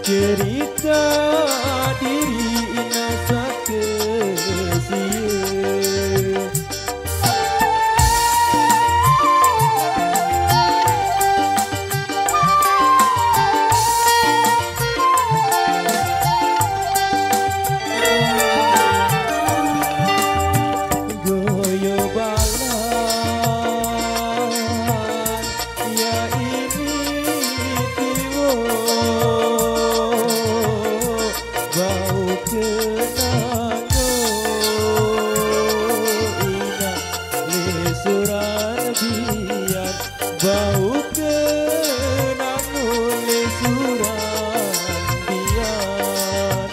cerita diri nasa kesia. Bau kenang oleh suran biar.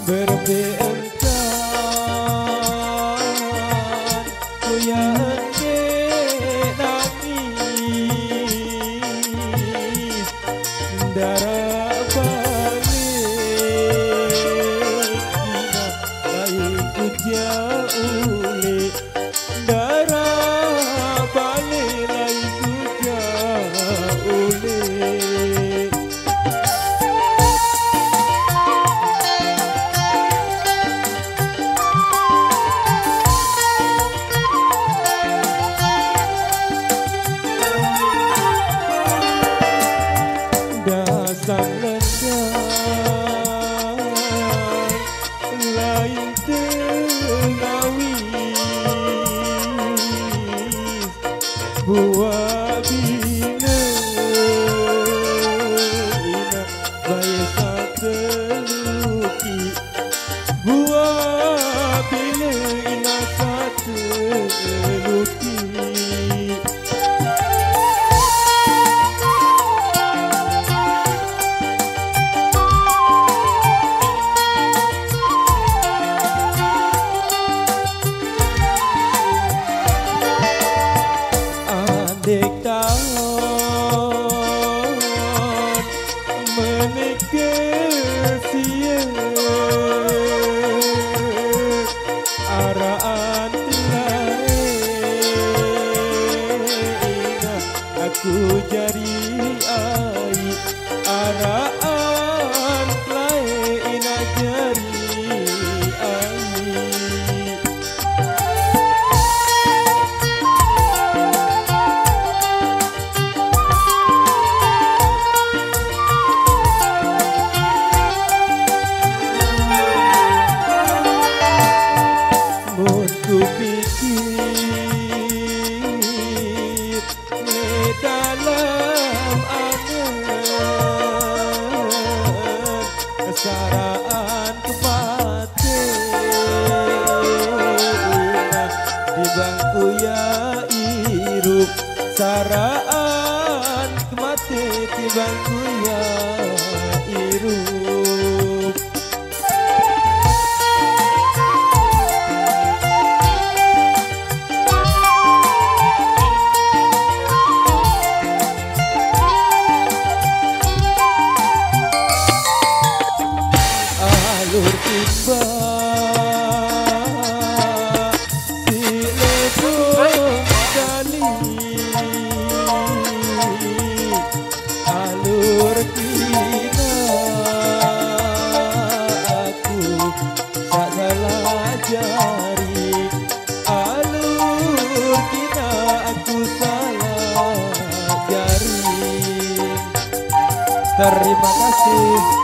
Berbengkak goyang darah balik ina baik kujaule, darah balik lain kujaule. Dasar lendang lain tengawis, buah bina ina baik sateluki, buah bina ina sateluki. Dek tahun menikah sia, araan lain aku jari ai, araan lain jari ai. Ku pikir di dalam angan kesaraan kepatian di bangku ya irup, saraan kemati di bangku ya irup. Alur tiba silebung kali, alur kina aku tak salah jari, alur kina aku salah jari. Terima kasih.